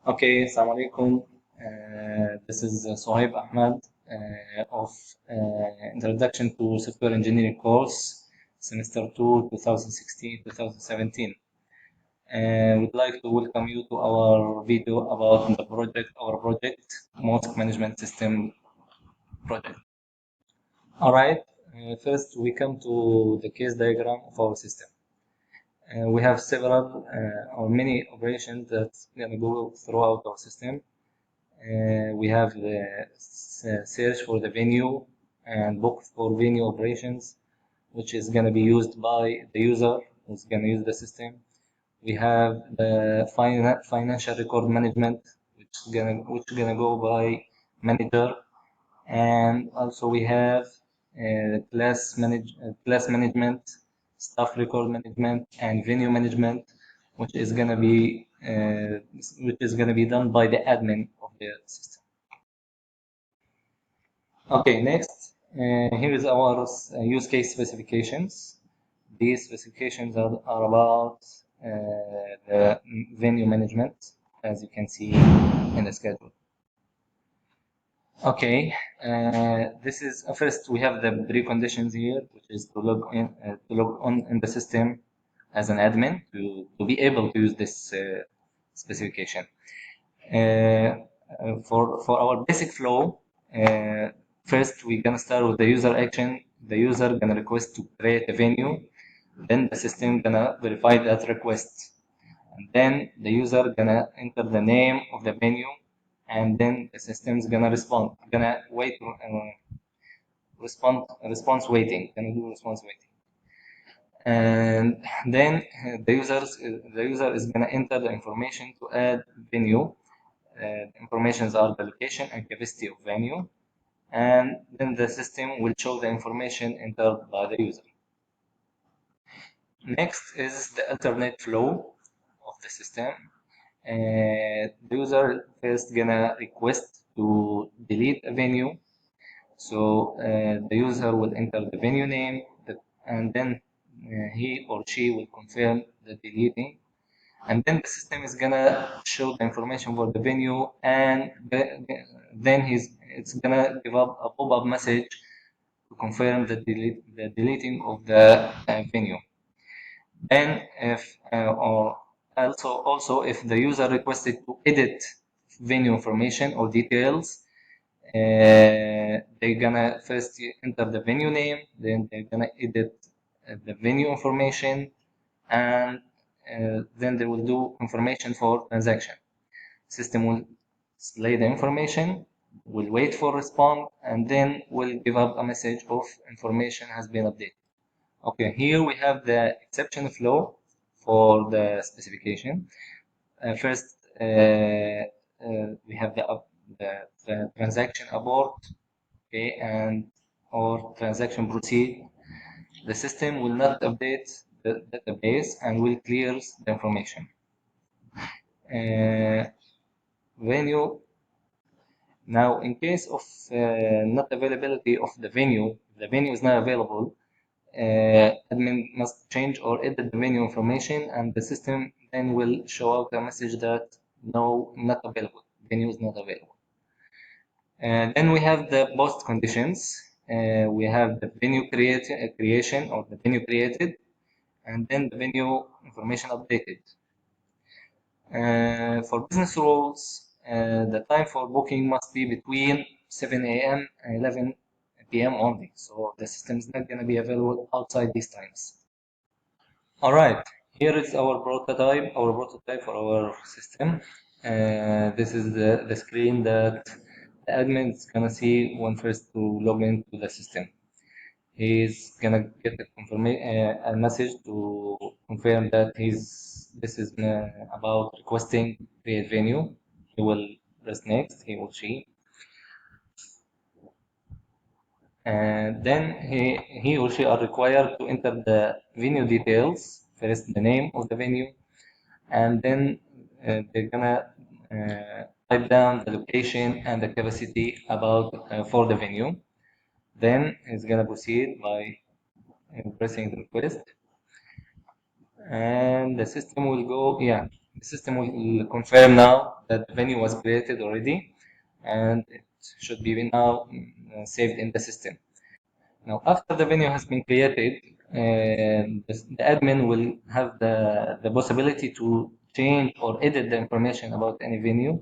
Okay, Assalamu alaikum. This is Sohaib Ahmad of Introduction to Software Engineering course, semester 2, 2016-2017. We'd like to welcome you to our video about our project, Mosque Management System project. All right, first we come to the case diagram of our system. We have several or many operations that's going to go throughout our system. We have the search for the venue and book for venue operations, which is going to be used by the user who's going to use the system. We have the financial record management, which is gonna go by manager, and also we have class management, staff record management, and venue management, which is gonna be done by the admin of the system. Okay, next, here is our use case specifications. These specifications are about the venue management, as you can see in the schedule. Okay, this is first we have the preconditions here, which is to log on in the system as an admin to be able to use this specification. For our basic flow, first we're gonna start with the user action. The user gonna request to create a venue, then the system gonna verify that request, and then the user gonna enter the name of the venue, and then the system's gonna respond. Gonna wait, response waiting. Gonna do response waiting, and then the user is gonna enter the information to add venue. Informations are the location and capacity of venue, and then the system will show the information entered by the user. Next is the alternate flow of the system. The user first gonna request to delete a venue, so the user will enter the venue name, and then he or she will confirm the deleting, and then the system is gonna show the information for the venue, and then it's gonna give up a pop-up message to confirm the deleting of the venue. Then if or also if the user requested to edit venue information or details, they're gonna first enter the venue name, then they're gonna edit the venue information, and then they will do information for transaction. System will display the information, will wait for response, and then will give up a message of information has been updated. Okay, here we have the exception flow for the specification. First, we have the transaction abort, okay, and or transaction proceed. The system will not update the database and will clear the information. Venue. Now, in case of not availability of the venue is not available. Admin must change or edit the venue information, and the system then will show out a message that no, not available. Venue is not available. Then we have the post conditions. We have the venue creation or the venue created, and then the venue information updated. For business rules, the time for booking must be between 7 a.m. and 11 p.m. only. So the system is not going to be available outside these times. All right, here is our prototype for our system. This is the screen that the admin is gonna see when first to log into the system. He's gonna get a message to confirm that this is about requesting create venue. He will press next, he or she. And then he or she are required to enter the venue details, first the name of the venue, and then they're gonna type down the location and the capacity about for the venue. Then it's gonna proceed by pressing the request, and the system will go, yeah, The system will confirm now that the venue was created already, and it should be now saved in the system. Now, after the venue has been created, the admin will have the possibility to change or edit the information about any venue.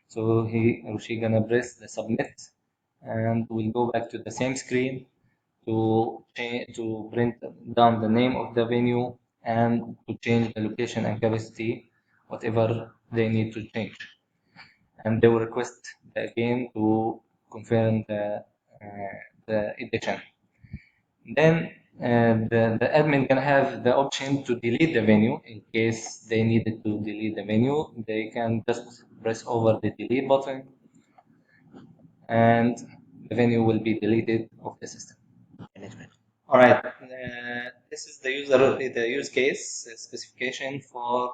So he or she gonna press the submit, and we'll go back to the same screen to change, to print down the name of the venue and to change the location and capacity, whatever they need to change. And they will request again to confirm the edition. Then the admin can have the option to delete the venue in case they needed to delete the venue. They can just press over the delete button and the venue will be deleted of the system. Management. All right, this is the use case specification for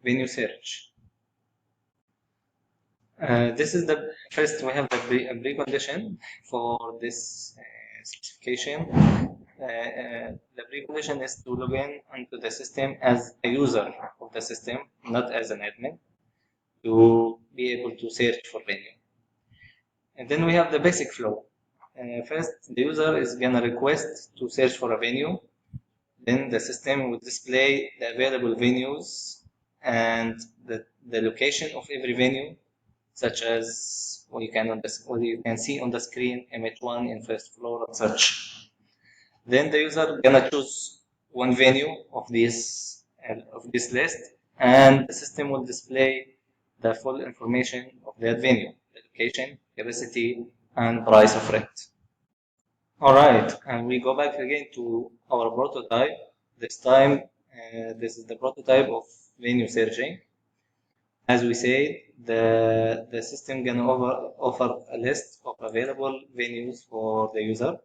venue search. This is the first, we have the precondition for this specification. The precondition is to log in onto the system as a user of the system, not as an admin, to be able to search for venue. And then we have the basic flow. First, the user is gonna request to search for a venue. Then the system will display the available venues and the location of every venue, such as what you can see on the screen, MH1 in first floor and such. Then the user gonna choose one venue of this list, and the system will display the full information of that venue, the location, capacity, and price of rent. All right, and we go back again to our prototype. This time, this is the prototype of venue searching. As we said, the system can offer a list of available venues for the user.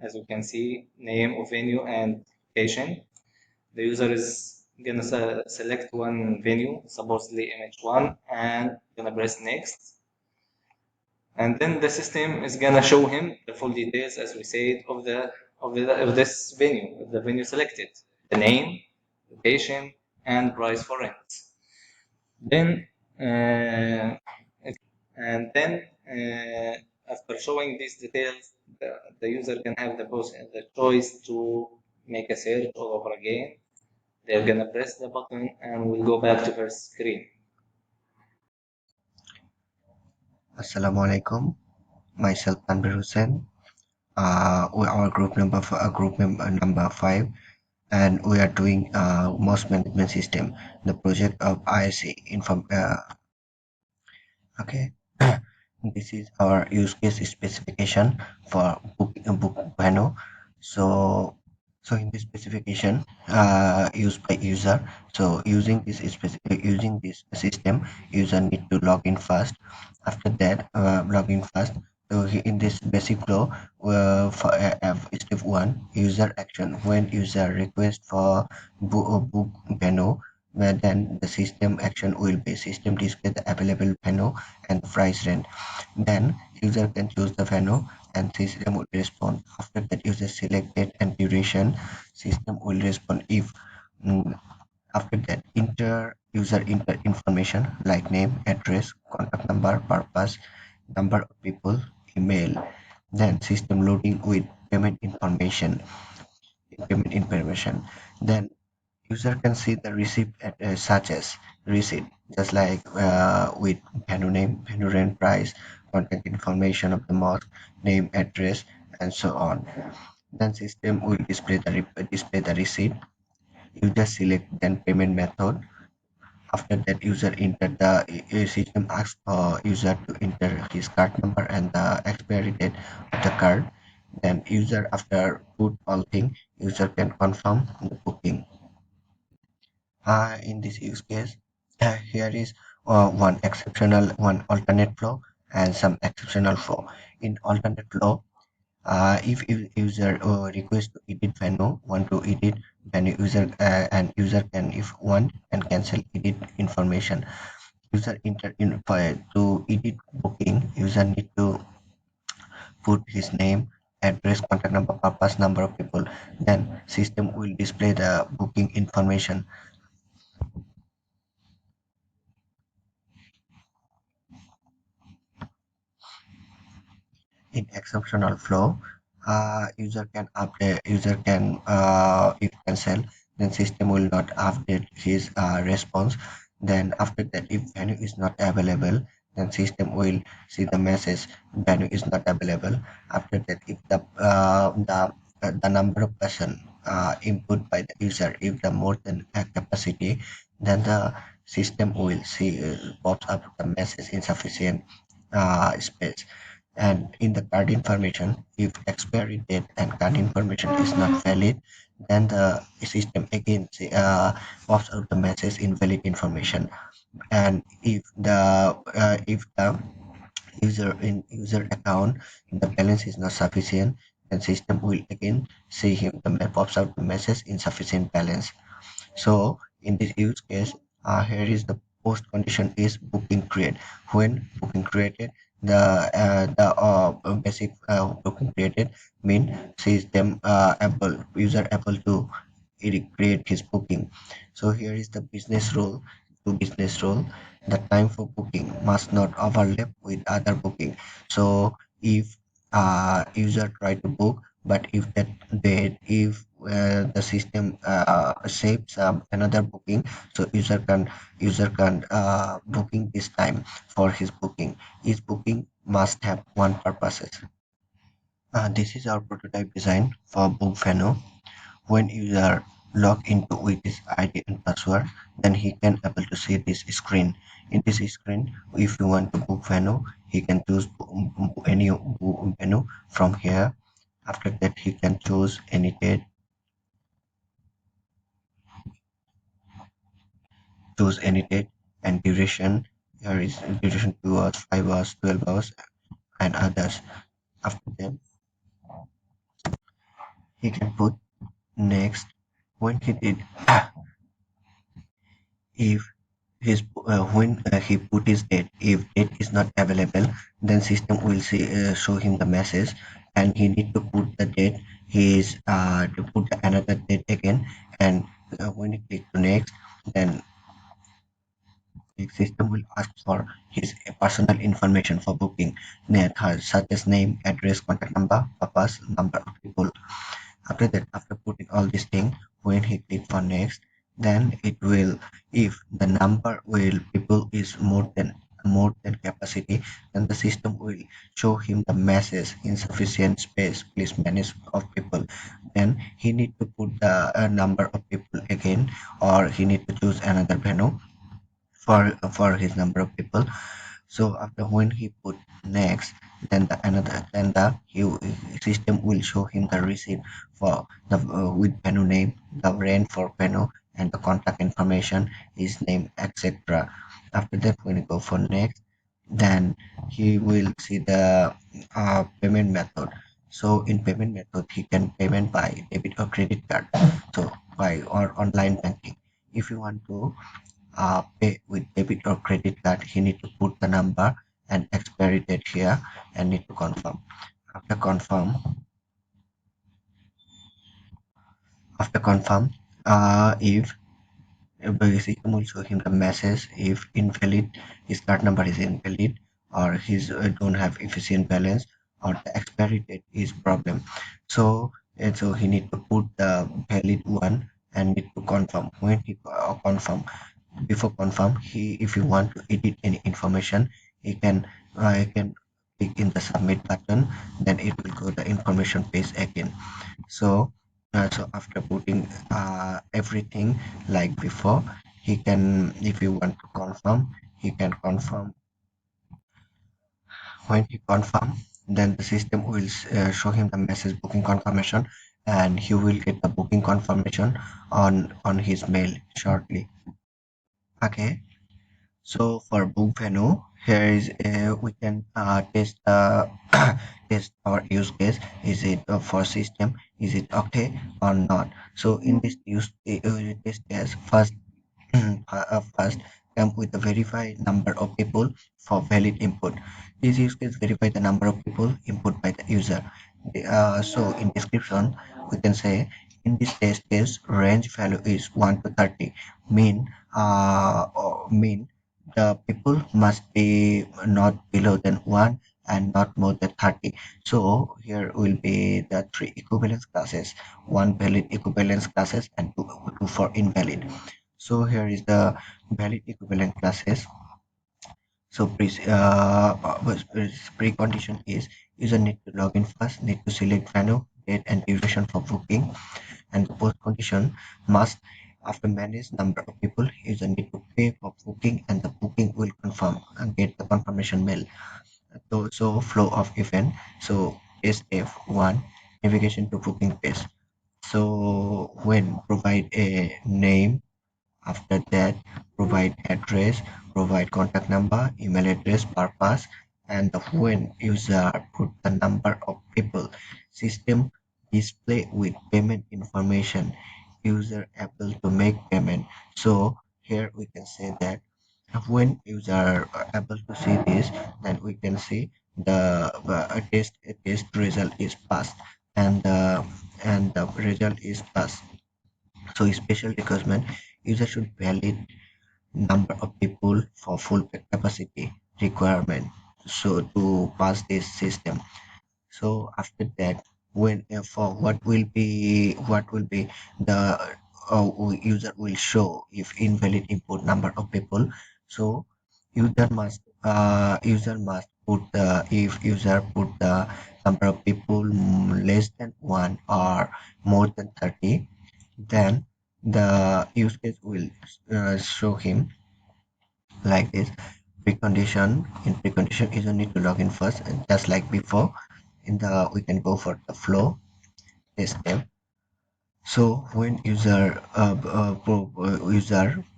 As you can see, name of venue and location. The user is gonna select one venue, supposedly MH1, and gonna press next. And then the system is gonna show him the full details, as we said, of this venue, of the venue selected, the name, location, and price for rent. Then, and then after showing these details, the user can have the choice to make a search all over again. They're gonna press the button and we'll go back to first screen. Assalamualaikum. Myself Tanvir Hussain. We are group member number 5, and we are doing most management system, the project of ISC inform. Okay, this is our use case specification for book panel. So in this specification, used by user. So using this system, user need to log in first. After that, log in first. So in this basic flow, for step 1, user action. When user request for book panel, then the system action will be system display the available panel and price range. Then user can choose the venue and system will respond. After that, user selected and duration, system will respond if after that user enter information like name, address, contact number, purpose, number of people, email. Then system loading with payment information. Then user can see the receipt such as receipt, just like with venue name, venue rent price, contact information of the mosque, name, address, and so on. Then system will display the receipt. User select then payment method. After that, user enter the system asks for user to enter his card number and the expiry date of the card. Then user after put all things, user can confirm the booking. In this use case, here is one alternate flow and some exceptional flow. In alternate flow, if user request to edit venue, want to edit venue user and user can if want and cancel edit information. User enter in to edit booking. User need to put his name, address, contact number, purpose, number of people. Then system will display the booking information. in exceptional flow, user can if cancel, then system will not update his response. Then after that, if venue is not available, then system will see the message venue is not available. After that, if the number of person input by the user if the more than capacity, then the system will see pops up the message insufficient space. And in the card information, if expiry date and card information is not valid, then the system again pops out the message invalid information. And if the user account the balance is not sufficient, then system will again see him the pops out the message insufficient balance. So in this use case, here is the post condition is booking create. When booking created, the basic booking created mean system able user able to create his booking. So here is the business rule. To business rule, the time for booking must not overlap with other booking. So if user try to book, but if the system saves another booking, so user can booking this time for his booking. Each booking must have one purposes. This is our prototype design for book venue. When user log into with his ID and password, then he can able to see this screen. In this screen, if you want to book venue, he can choose any venue from here. After that, he can choose any date, choose any date and duration. Here is duration 2 hours, 5 hours, 12 hours, and others. After that, he can put next. When he did, if when he put his date, if date is not available, then system will show him the message, and he need to put the date. He is to put another date again, and when he click to next, then the system will ask for his personal information for booking, such as name, address, contact number, purpose, number of people. After that, after putting all these things, when he click for next, then it will, if the number will people is more than capacity, then the system will show him the message insufficient space, please manage of people. Then he need to put the number of people again, or he need to choose another venue for his number of people. So after when he put next, then the system will show him the receipt for the with venue name, the rent for venue, and the contact information, his name, etc. After that, when you go for next, then he will see the payment method. So in payment method, he can payment by debit or credit card. So by or online banking. If you want to pay with debit or credit card, he need to put the number and expiry date here and need to confirm. After confirm, after confirm, if the system will show him the message if invalid, his card number is invalid, or his don't have efficient balance, or the expiry date is problem. So and so he need to put the valid one and need to confirm. When he confirm, before confirm, he if you want to edit any information, he can click in the submit button, then it will go the information page again. So after putting everything like before, he can, if you want to confirm, he can confirm. When he confirm, then the system will show him the message booking confirmation, and he will get the booking confirmation on his mail shortly. Okay. So for book venue, here is we can test test our use case. Is it for system? Is it okay or not? So in this test case, first come with the verified number of people for valid input. This use case verify the number of people input by the user. So in description, we can say in this test case, range value is 1 to 30. Mean the people must be not below than 1, and not more than 30. So here will be the three equivalence classes, one valid equivalence classes and two for invalid. So here is the valid equivalent classes. So precondition is user need to log in first, need to select venue, date and duration for booking, and the post condition must after manage number of people, user need to pay for booking and the booking will confirm and get the confirmation mail. So flow of event. So SF1 navigation to booking page. So when provide a name, after that, provide address, provide contact number, email address, purpose, and when user put the number of people, system display with payment information, user able to make payment. So here we can say that when user are able to see this, then we can see the test result is passed and the result is passed. So special requirement user should valid number of people for full capacity requirement so to pass this system. So after that, when for what will be the user will show if invalid input number of people. So user must put the if user put the number of people less than one or more than 30, then the use case will show him like this. Precondition is you need to log in first, and just like before in the we can go for the flow test step. So when user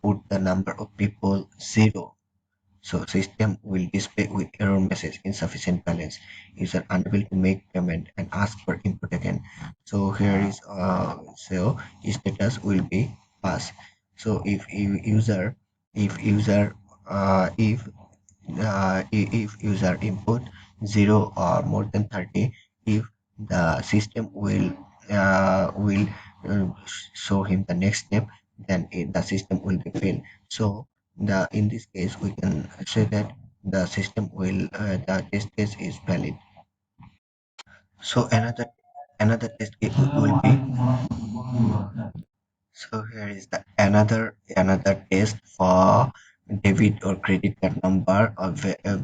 put the number of people 0, so system will display with error message insufficient balance. User unable to make payment and ask for input again. So here is so status will be pass. So if user if if user input 0 or more than 30, if the system will show him the next step, then the system will be failed. So the in this case we can say that the system will the test case is valid. So another test case will be. So here is the another test for debit or credit card number or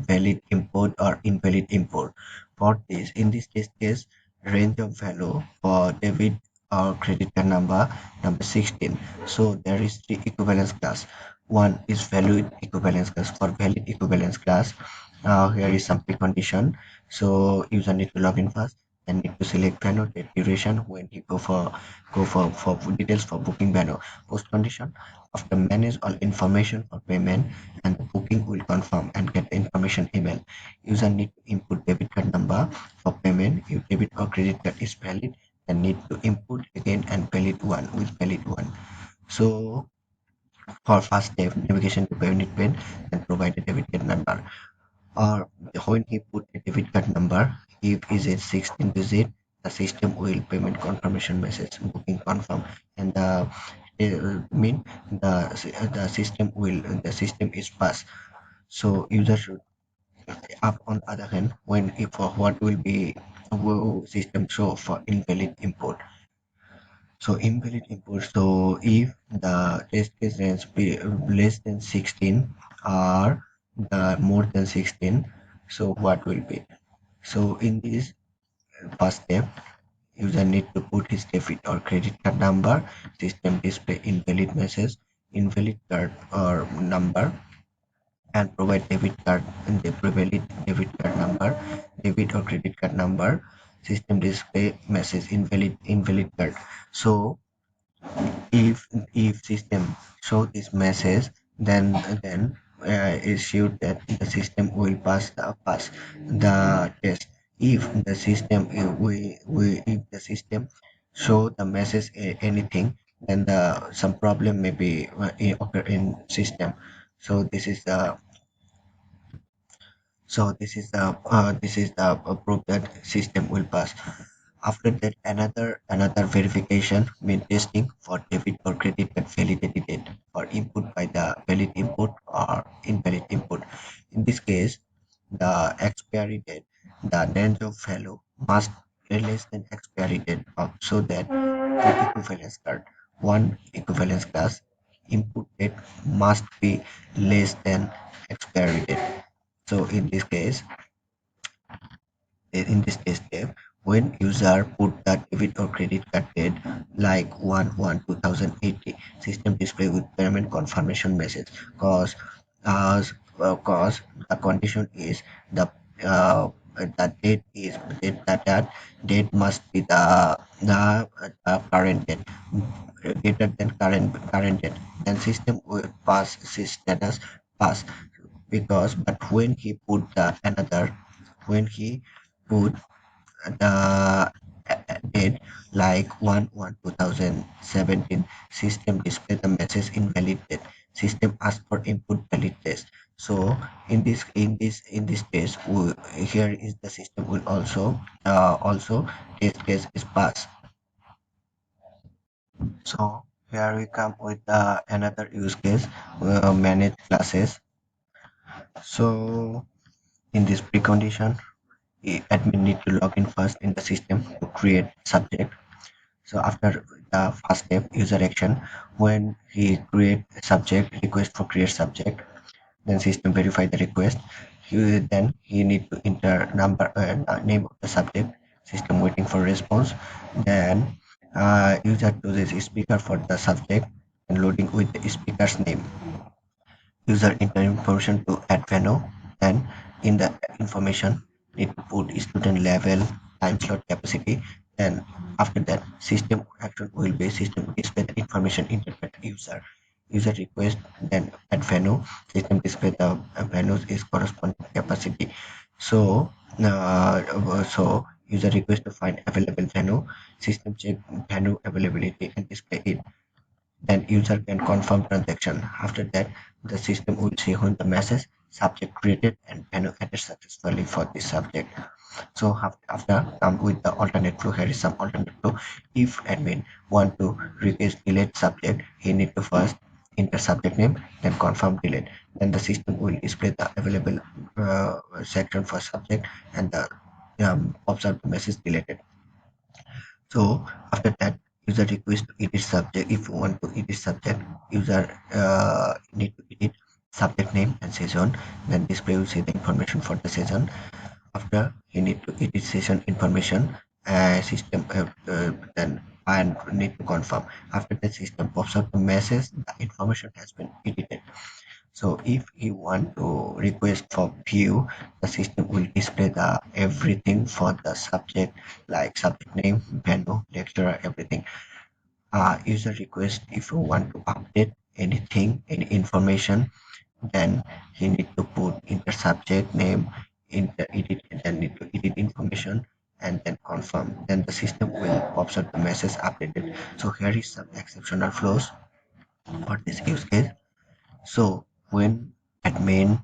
valid input or invalid input. For this, in this test case, range of value for debit or credit card number 16. So there is three equivalence class. One is valid equivalence class. For valid equivalence class, here is some precondition. So user need to log in first and need to select venue, date, duration when you go for details for booking venue. Post condition after manage all information for payment and the booking will confirm and get the information email. User need to input debit card number for payment. If debit or credit card is valid, then need to input again and valid one with valid one. So for fast step navigation to payment pin and provide a debit card number or when he put a debit card number, if is a 16 digit, the system will payment confirmation message booking confirm and mean the system is passed. So user should up on the other hand when if for what will system show for invalid input. So invalid input. So if the test case range be less than 16 or the more than 16, so what will be? So in this first step, user need to put his debit or credit card number, system display invalid message, invalid card or number, and provide debit card and the valid debit card number, debit or credit card number, system display message invalid card. So if system show this message, then it's sure that the system will pass the test. If the system if the system show the message anything, then some problem may be occur in system. So this is the proof that system will pass. After that, another verification mean testing for debit or credit card validity date or input by the valid input or invalid input. In this case, the expiry date. the range of value must be less than expiry date so that two equivalence card, one equivalence class input date must be less than expiry date. So in this case step, when user put the debit or credit card date like 1/1/2080, system display with payment confirmation message cause cause the condition is the the date is that date must be the current date greater than current date, then system will pass sys status pass because but when he put the date like 1/1/2017, system display the message invalid date. System ask for input valid test. So in this case, here is the system will also test case is pass. So here we come with another use case, manage classes. So in this precondition, admin need to log in first in the system to create subject. So after the first step, user action, when he create a subject, request for create subject, then system verify the request. Then he need to enter name of the subject. System waiting for response. Then user chooses speaker for the subject and loading with the speaker's name. User enter information to add venue, and in the information need to put student level, time slot capacity. Then after that, system action will be system display the information entered by the user request, then add venue, system display the venues is corresponding capacity. So user request to find available venue, system check venue availability and display it. Then user can confirm transaction. After that, the system will see when the message subject created and menu added successfully for this subject. So after come with the alternate flow, here is some alternate flow. If admin want to replace delete subject, he need to first enter subject name, then confirm delete. Then the system will display the available section for subject and the pops up the message deleted. So after that, user request to edit subject. If you want to edit subject, user need to edit subject name and session. Then display will see the information for the session. After you need to edit session information, system then and need to confirm. After the system pops up the message, the information has been edited. So if you want to request for view, the system will display the everything for the subject like subject name, venue, lecturer, everything. User request if you want to update anything, any information, then you need to put in the subject name, in the edit, then need to edit information and then confirm. Then the system will pops up the message updated. So here is some exceptional flows for this use case. So when admin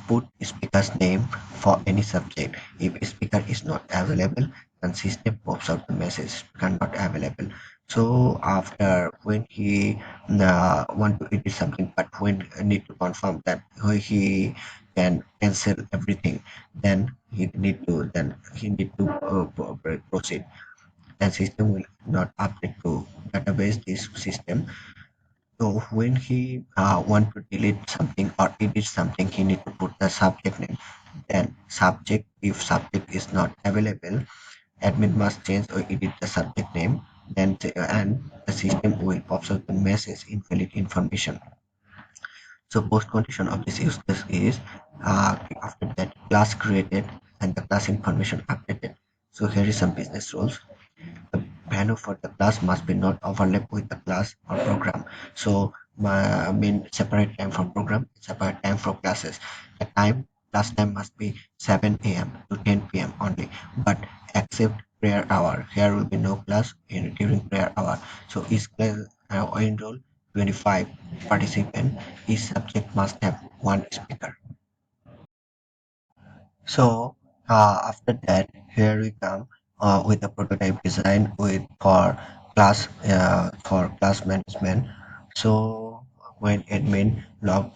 put speaker's name for any subject, if speaker is not available, then system pops out the message speaker not available. So after when he want to edit something, but when need to confirm that he can cancel everything, then he need to proceed. Then system will not update to database this system. So when he want to delete something or edit something, he need to put the subject name. Then subject, if subject is not available, admin must change or edit the subject name. And the system will pop up the message invalid information. So post condition of this use case is after that class created and the class information updated. So here is some business rules. The value for the class must be not overlap with the class or program. So I mean separate time for program, separate time for classes. The class time must be 7 a.m. to 10 p.m. only, but except prayer hour. Here will be no class during prayer hour. So each class enroll 25 participant. Each subject must have one speaker. So after that, here we come with the prototype design with for class management. So when admin log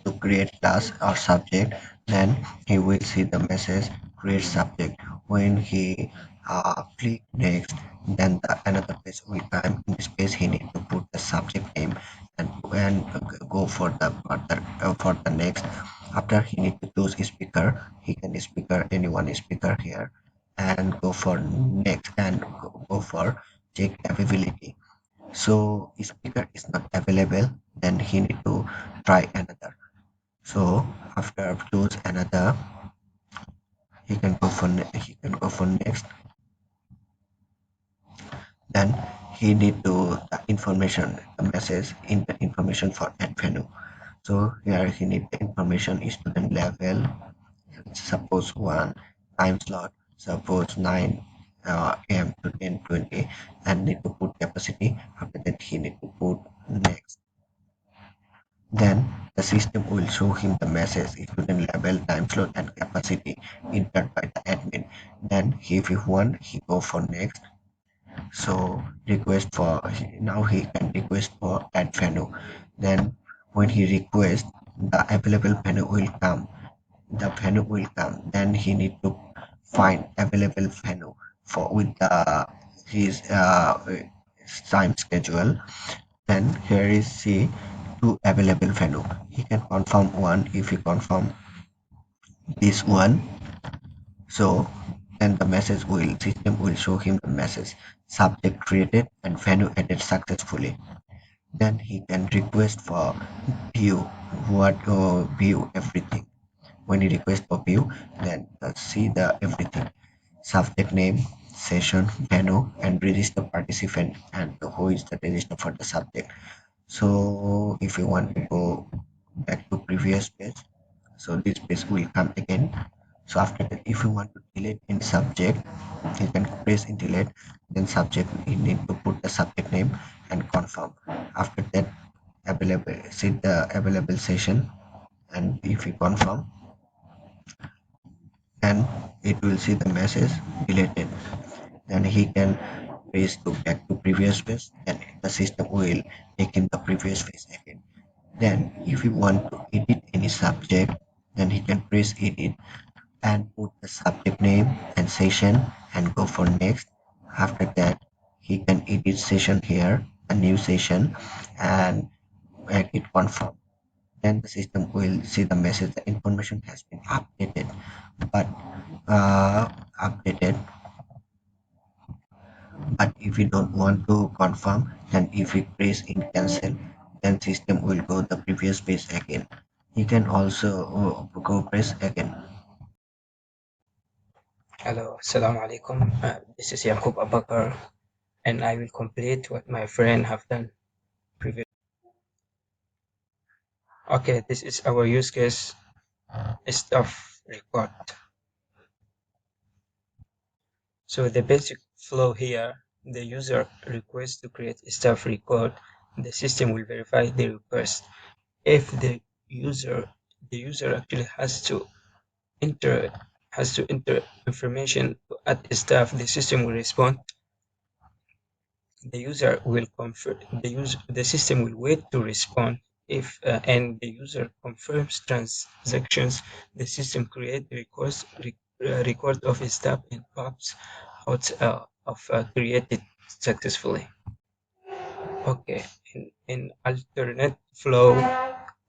to create class or subject, then he will see the message create subject. When he click next, then another page will come. In this page, he need to put the subject name and go for the further for the next. After he need to choose speaker, he can speaker anyone speaker here and go for next and go for check availability. So speaker is not available, then he need to try another. So after choose another, he can go for next. Then he need to the information, the message in the information for add venue. So here he need the information student level, suppose one time slot, suppose 9 am to 10:20, and need to put capacity. After that he need to put next. Then the system will show him the message student level, time slot, and capacity entered by the admin. Then if he want, he go for next. So request for now he can request for add venue. Then when he requests, the available venue will come. The venue will come. Then he need to find available venue for with his time schedule. Then here is see two available venue. He can confirm one. If he confirm this one, so then the message will system will show him the message subject created and venue added successfully. Then he can request for view view everything. When he requests for view, then see the everything subject name, session, venue, and register participant and who is the register for the subject. So if you want to go back to previous page, so this page will come again. So after that, if you want to delete in subject, you can press in delete. Then subject, you need to put the subject name and confirm. After that, available set the available session, and if you confirm, then it will see the message deleted. Then he can press to back to previous page, and the system will take in the previous page again. Then if you want to edit any subject, then he can press edit and put the subject name and session and go for next. After that, he can edit session here, a new session, and make it confirm. Then the system will see the message the information has been updated, but uh, updated. But if you don't want to confirm, then if you press in cancel, then system will go the previous page again. You can also go press again. Hello, Assalamu alaikum. This is Yaqub Abakar, and I will complete what my friend have done previously. Okay, this is our use case stuff record. So the basic flow here, the user requests to create a staff record. The system will verify the request. If the user actually has to enter information to add a staff, the system will respond. The user will confirm the system will wait to respond. If and the user confirms transactions, the system create record of a step and pops out of created successfully. Okay, in alternate flow,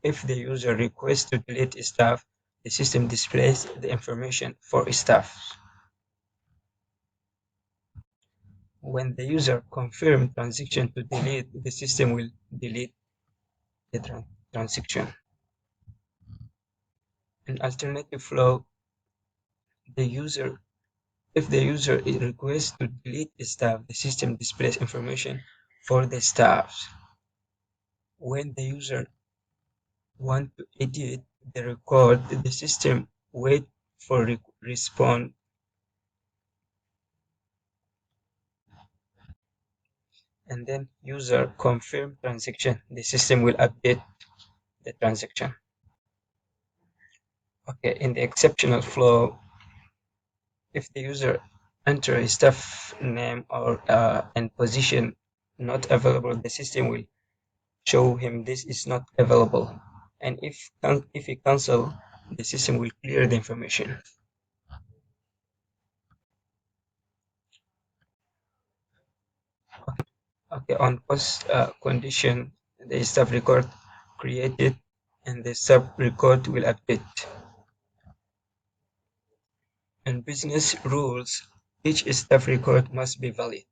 if the user requests to delete a staff, the system displays the information for staff. When the user confirms transaction to delete, the system will delete the transaction. In alternative flow, if the user requests to delete a staff, the system displays information for the staffs. When the user wants to edit the record, the system waits for response, and then user confirm transaction. The system will update the transaction. Okay, in the exceptional flow, if the user enter a staff name or and position not available, the system will show him this is not available, and if he cancel, the system will clear the information. Okay, on post condition, the staff record created and the sub record will update. And business rules, each staff record must be valid.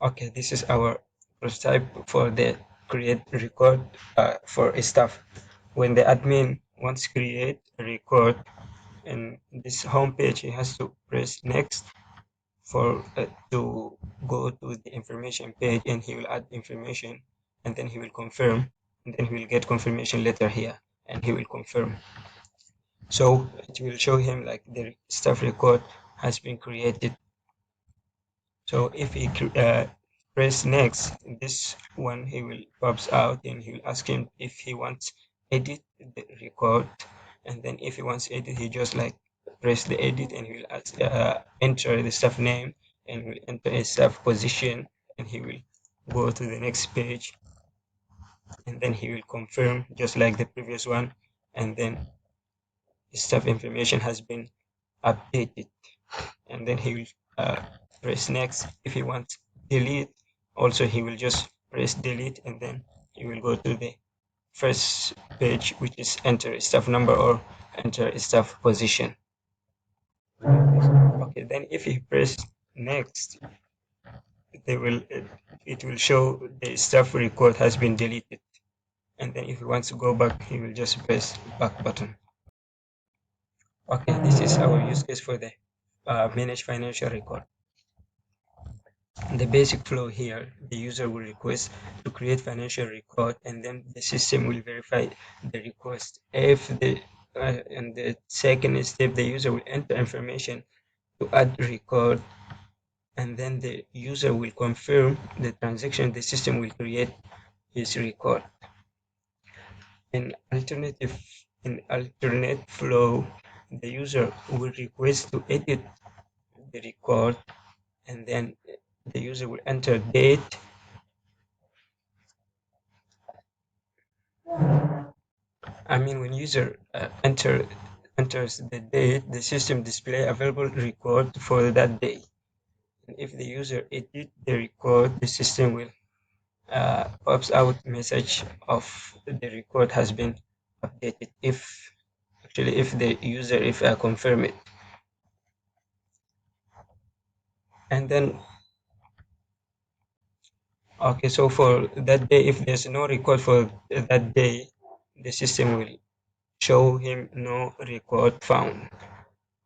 Okay, this is our prototype for the create record for a staff. When the admin wants to create a record in this home page, he has to press next for to go to the information page, and he will add information, and then he will confirm, and then he will get confirmation letter here, and he will confirm. So it will show him like the staff record has been created. So if he press next, this one he will pops out, and he will ask him if he wants edit the record, and then if he wants edit, he just like press the edit, and he will ask, enter the staff name, and will enter a staff position, and he will go to the next page, and then he will confirm just like the previous one, and then the staff information has been updated, and then he will press next. If he wants delete, also he will just press delete, and then he will go to the first page, which is enter staff number or enter staff position. Okay, then if he press next, it will show the staff record has been deleted, and then if he wants to go back, he will just press back button. Okay, this is our use case for the manage financial record. The basic flow here, the user will request to create financial record, and then the system will verify the request. If the and the second step, the user will enter information to add record, and then the user will confirm the transaction. The system will create his record. In alternate flow, the user will request to edit the record, and then the user will enter date. When user enters the date, the system display available record for that day. And if the user edit the record, the system will pops out message of the record has been updated. If the user confirm it, and then okay, so for that day, if there's no record for that day, the system will show him no record found.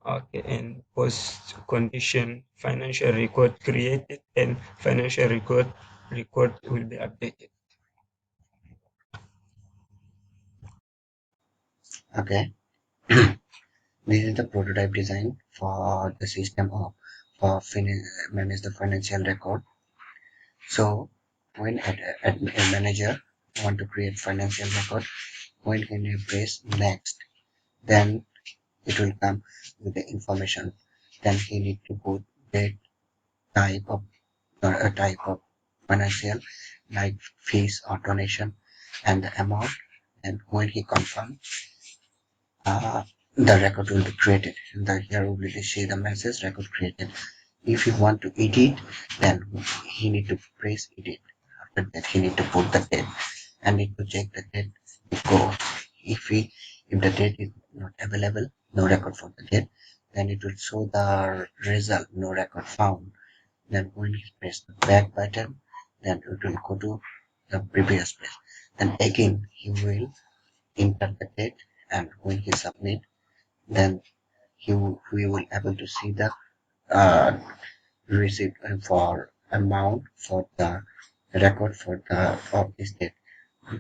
Okay, and post condition, financial record created and financial record will be updated. Okay. This is the prototype design for the system of manage the financial record. So when a manager want to create financial record, when he press next, then it will come with the information. Then he need to put date, type of financial, like fees or donation, and the amount. And when he confirm, the record will be created. And here we will see the message record created. If you want to edit, then he need to press edit. After that, he need to put the date and need to check the date before. If the date is not available, no record for the date, then it will show the result, no record found. Then when he press the back button, then it will go to the previous page. Then again he will enter the date, and when he submit, then we will able to see the receipt for amount for the record for this date.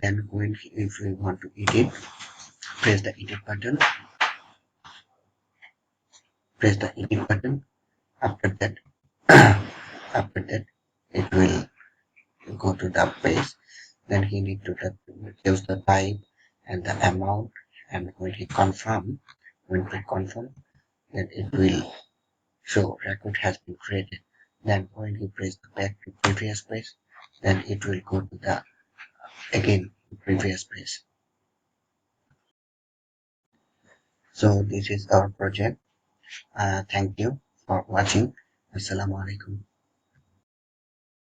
Then if we want to edit, press the edit button. After that, it will go to the page. Then he need to choose the type and the amount, and when we confirm, then it will show record has been created. Then when he press the back to previous page, then it will go to the again previous page. So this is our project. Thank you for watching. Assalamualaikum.